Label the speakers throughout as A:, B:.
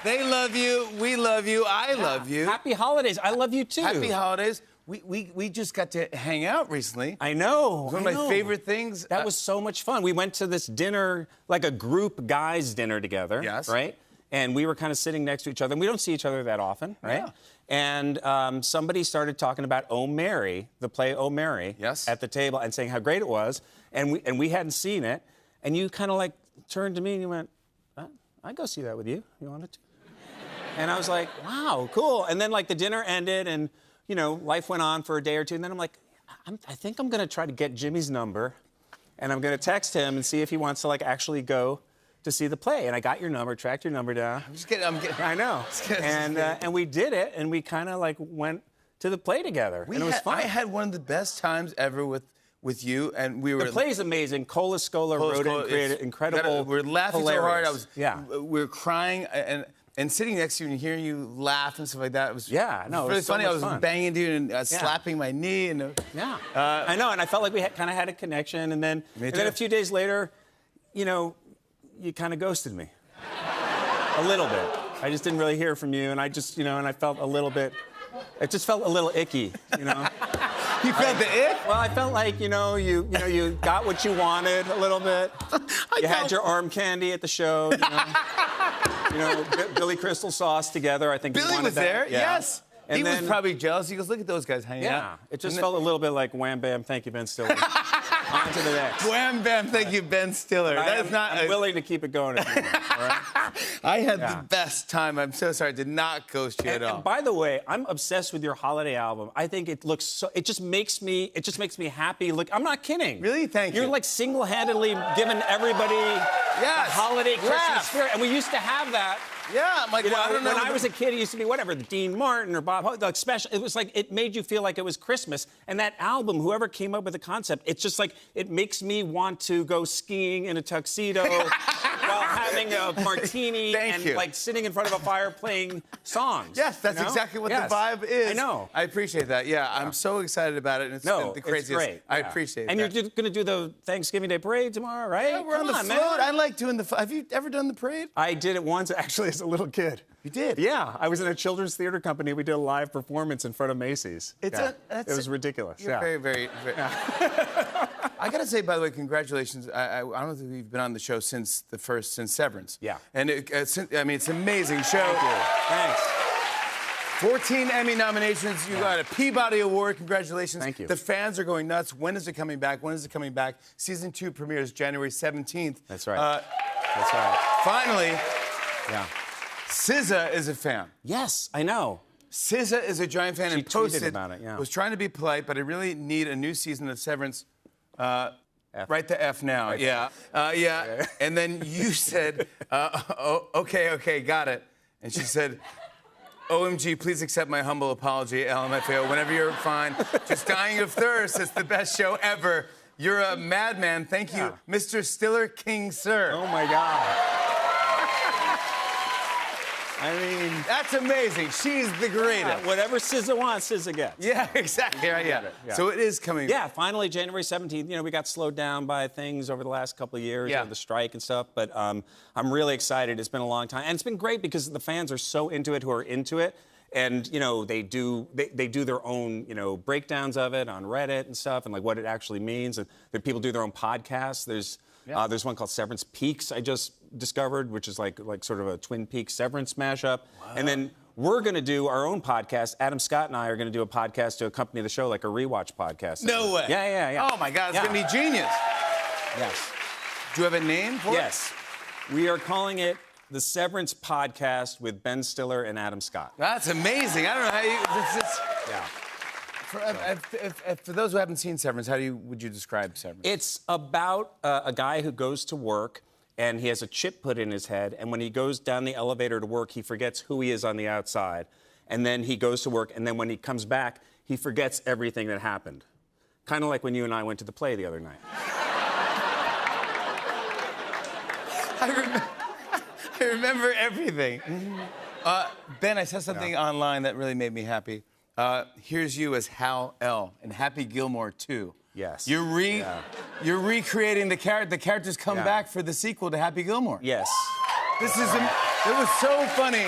A: They love you. We love you. I love you.
B: Happy holidays. I love you too.
A: Happy holidays. We just got to hang out recently.
B: I know.
A: One of my favorite things.
B: That was so much fun. We went to this dinner, like a group guys dinner together.
A: Yes.
B: Right? And we were kind of sitting next to each other. And we don't see each other that often, right?
A: Yeah.
B: And somebody started talking about Oh Mary, the play Oh Mary,
A: yes,
B: at the table, and saying how great it was. And we hadn't seen it. And you kind of like turned to me and you went, I'd go see that with you. You wanted to? And I was like, wow, cool. And then like the dinner ended and, you know, life went on for a day or two. And then I'm like, I think I'm going to try to get Jimmy's number and I'm going to text him and see if he wants to like actually go to see the play. And I got your number, tracked your number down.
A: I'm just kidding.
B: I know. And we did it and we kind of like went to the play together. And it was fun.
A: I had one of the best times ever with you, and we were.
B: The play's amazing. Cola Scola wrote it and created incredible.
A: We're laughing
B: hilarious.
A: so hard. We were crying and sitting next to you and hearing you laugh and stuff like that. It was
B: it
A: really
B: was so
A: funny.
B: much
A: I was
B: fun.
A: banging you and slapping my knee and
B: I know, and I felt like we kind of had a connection, and then a few days later, you know, you kind of ghosted me a little bit. I just didn't really hear from you, and I just, you know, and I felt a little bit. It just felt a little icky, you know.
A: You felt the ick?
B: Well, I felt like, you got what you wanted a little bit. You had your arm candy at the show, you know, Billy Crystal sauce together. I think
A: Billy
B: you wanted
A: was
B: that.
A: there,
B: yeah.
A: Yes.
B: And
A: he
B: then,
A: was probably jealous. He goes, look at those guys hanging out.
B: Yeah, it just felt a little bit like wham, bam, thank you, Ben Stiller. On to the next.
A: Wham, bam, thank you, Ben Stiller.
B: I'm willing to keep it going if you want, all right?
A: I had the best time. I'm so sorry. I did not ghost you at all.
B: And by the way, I'm obsessed with your holiday album. I think it looks so. It just makes me happy. Look, I'm not kidding.
A: Really? Thank you.
B: You're like single-handedly giving everybody the holiday Christmas spirit, and we used to have that.
A: Yeah, I'm like,
B: you know,
A: I don't know.
B: When I was a kid, it used to be whatever, the Dean Martin or Bob Hope, like special. It was like, it made you feel like it was Christmas. And that album, whoever came up with the concept, it's just like, it makes me want to go skiing in a tuxedo while having a martini like sitting in front of a fire playing songs.
A: Yes, that's exactly what the vibe is.
B: I know.
A: I appreciate that. Yeah, I'm so excited about it. And it's the craziest.
B: It's great.
A: I appreciate it.
B: And you're going to do the Thanksgiving Day parade tomorrow, right?
A: Yeah, we're on the float. Man. I like doing the. Have you ever done the parade?
B: I did it once, actually, as a little kid.
A: You did?
B: Yeah, I was in a children's theater company. We did a live performance in front of Macy's. It was ridiculous.
A: You're very. I gotta say, by the way, congratulations. I don't think we've been on the show since Severance.
B: Yeah.
A: And it's an amazing show.
B: Thank you. Thanks.
A: 14 Emmy nominations. You got a Peabody Award. Congratulations.
B: Thank you.
A: The fans are going nuts. When is it coming back? Season 2 premieres January 17th.
B: That's right. That's right.
A: Finally.
B: Yeah.
A: SZA is a fan.
B: Yes, I know.
A: SZA is a giant fan and posted
B: about it,
A: was trying to be polite, but I really need a new season of Severance. Write the F now. Yeah. And then you said, okay, got it. And she said, OMG, please accept my humble apology, LMFAO. Whenever you're fine, just dying of thirst. It's the best show ever. You're a madman. Thank you, Mr. Stiller King, sir.
B: Oh, my God. I mean,
A: that's amazing. She's the greatest.
B: Whatever SZA wants, SZA gets.
A: Yeah, exactly. Yeah. So it is coming.
B: Yeah, finally, January 17th. You know, we got slowed down by things over the last couple of years, the strike and stuff. But I'm really excited. It's been a long time, and it's been great because the fans are so into it, who are into it. And you know, they do their own breakdowns of it on Reddit and stuff, and like what it actually means. And people do their own podcasts. There's one called Severance Peaks I just discovered, which is like sort of a Twin Peaks Severance mashup. Wow. And then we're going to do our own podcast. Adam Scott and I are going to do a podcast to accompany the show, like a rewatch podcast.
A: No way.
B: Yeah.
A: Oh my God, it's going to be genius.
B: Yes.
A: Do you have a name for it?
B: Yes. We are calling it the Severance Podcast with Ben Stiller and Adam Scott.
A: That's amazing. I don't know how you.
B: Yeah.
A: For those who haven't seen Severance, would you describe Severance?
B: It's about a guy who goes to work and he has a chip put in his head, and when he goes down the elevator to work, he forgets who he is on the outside. And then he goes to work, and then when he comes back, he forgets everything that happened. Kind of like when you and I went to the play the other night.
A: I remember everything. Ben, I saw something online that really made me happy. Here's you as Hal L. in Happy Gilmore 2.
B: Yes.
A: You're recreating the character. The characters come back for the sequel to Happy Gilmore.
B: Yes.
A: This is It was so funny.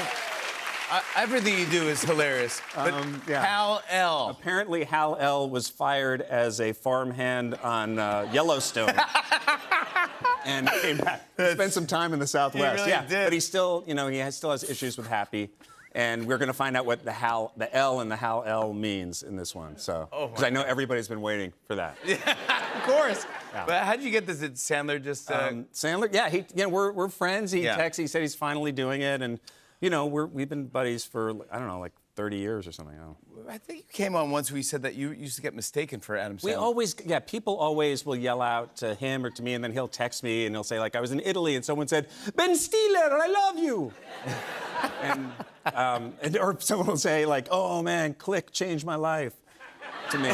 A: Everything you do is hilarious. But
B: yeah.
A: Hal-El.
B: Apparently, Hal-El was fired as a farmhand on Yellowstone. And came back. Spent some time in the Southwest.
A: He really did.
B: But he still, still has issues with Happy. And we're going to find out what the L and the Hal-El means in this one. So, because I know everybody's been waiting for that.
A: Yeah, of course. Yeah. But how did you get this? Did Sandler just?
B: Sandler, yeah, we're friends. He texted. He said he's finally doing it, and we've been buddies for I don't know, like 30 years or something.
A: I think you came on once where you said that you used to get mistaken for Adam
B: Sandler. People always will yell out to him or to me, and then he'll text me and he'll say, like, I was in Italy and someone said, Ben Stiller, I love you. Or someone will say, like, oh man, Click changed my life to me.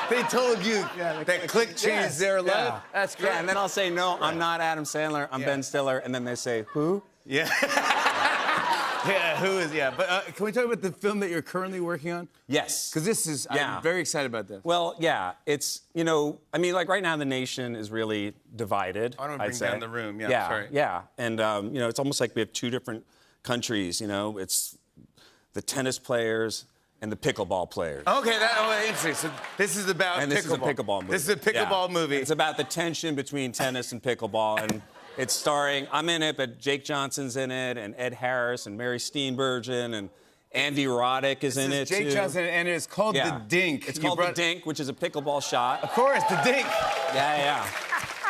A: They told you that Click changed their life? That's great.
B: Yeah, and then I'll say, no, I'm not Adam Sandler, I'm Ben Stiller, and then they say, who?
A: Yeah. Yeah, who is, But can we talk about the film that you're currently working on?
B: Yes.
A: Because this is, I'm very excited about this.
B: Well, yeah, it's, like right now the nation is really divided.
A: I don't want to bring down the room,
B: sorry. Yeah, and, it's almost like we have two different countries, It's the tennis players and the pickleball players.
A: Okay, interesting. So this is about pickleball.
B: And this is a pickleball movie.
A: This is a pickleball movie.
B: It's about the tension between tennis and pickleball, and it's starring, I'm in it, but Jake Johnson's in it, and Ed Harris, and Mary Steenburgen, and Andy Roddick is in it,
A: Jake
B: too.
A: Johnson, and it's called The Dink.
B: It's called The Dink, which is a pickleball shot.
A: Of course, The Dink.
B: Yeah.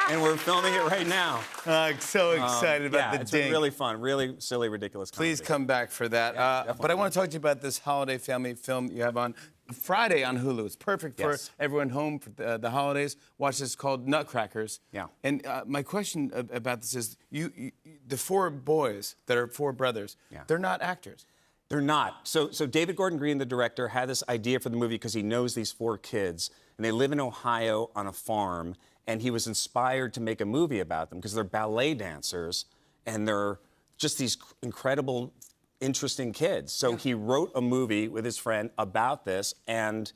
B: And we're filming it right now.
A: I'm so excited about The Dink.
B: It's really fun, really silly, ridiculous comedy.
A: Please come back for that. But I want to talk to you about this holiday family film you have on Friday on Hulu. It's perfect for everyone home for the holidays. Watch this, called Nutcrackers.
B: Yeah.
A: And my question about this is, the four boys that are four brothers, they're not actors.
B: They're not. So David Gordon Green, the director, had this idea for the movie because he knows these four kids, and they live in Ohio on a farm, and he was inspired to make a movie about them because they're ballet dancers, and they're just these incredible, interesting kids. So he wrote a movie with his friend about this, and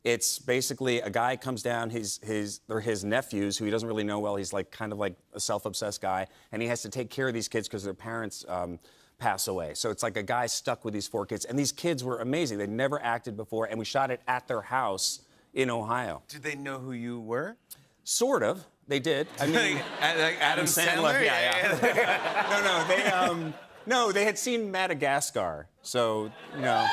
B: it's basically a guy comes down, they're his nephews, who he doesn't really know well. He's like kind of like a self-obsessed guy, and he has to take care of these kids because their parents pass away. So it's like a guy stuck with these four kids, and these kids were amazing. They'd never acted before, and we shot it at their house in Ohio.
A: Did they know who you were?
B: Sort of. They did. I mean,
A: like Adam Sandler?
B: Yeah. No, they had seen Madagascar, so yeah.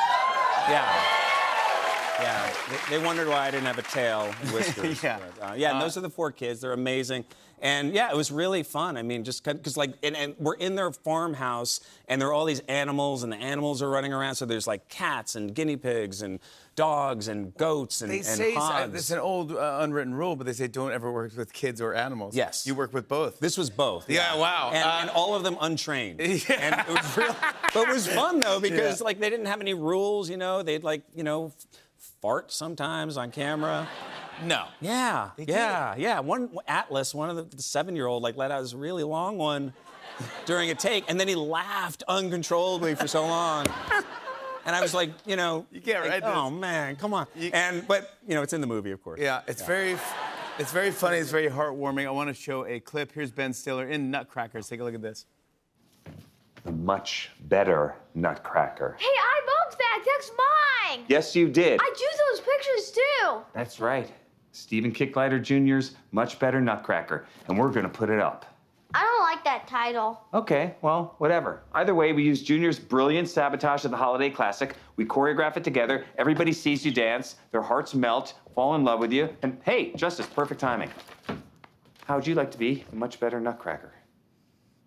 B: They wondered why I didn't have a tail and whiskers. And those are the four kids. They're amazing. And yeah, it was really fun. I mean, just because and we're in their farmhouse, and there are all these animals, and the animals are running around. So there's like cats and guinea pigs and dogs and goats and hogs.
A: It's an old unwritten rule, but they say don't ever work with kids or animals.
B: Yes.
A: You work with both.
B: This was both.
A: Yeah, wow.
B: And all of them untrained. And it was real. But it was fun, though, because like they didn't have any rules, They'd fart sometimes on camera.
A: No.
B: Yeah. One Atlas, one of the 7-year-old, let out this really long one during a take, and then he laughed uncontrollably for so long. And I was like,
A: you can't write this.
B: Oh man, come on. But it's in the movie, of course.
A: Yeah, it's very funny. It's very heartwarming. I want to show a clip. Here's Ben Stiller in Nutcrackers. Take a look at this.
C: The much better Nutcracker.
D: Hey, I bumped that. That's mine.
C: Yes, you did.
D: I drew those pictures too.
C: That's right. Stephen Kicklighter Jr.'s Much Better Nutcracker, and we're gonna put it up.
D: I don't like that title.
C: Okay, well, whatever. Either way, we use Junior's brilliant sabotage of the holiday classic. We choreograph it together. Everybody sees you dance. Their hearts melt, fall in love with you. And hey, Justice, perfect timing. How would you like to be a much better Nutcracker?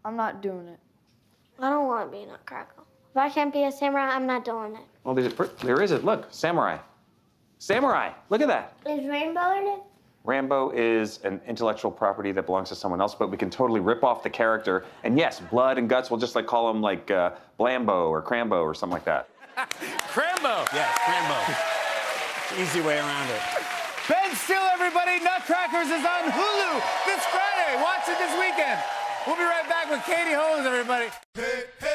D: I'm not doing it. I don't want to be a Nutcracker. If I can't be a samurai, I'm not doing it.
C: Well, there is it. Look, samurai. Samurai, look at that.
D: Is Rainbow in it?
C: Rambo is an intellectual property that belongs to someone else, but we can totally rip off the character. And yes, blood and guts, we'll just call him Blambo or Crambo or something like that.
A: Crambo!
B: Yeah, Crambo. Easy way around it.
A: Ben Stiller, everybody. Nutcrackers is on Hulu this Friday. Watch it this weekend. We'll be right back with Katie Holmes, everybody. Hey, hey.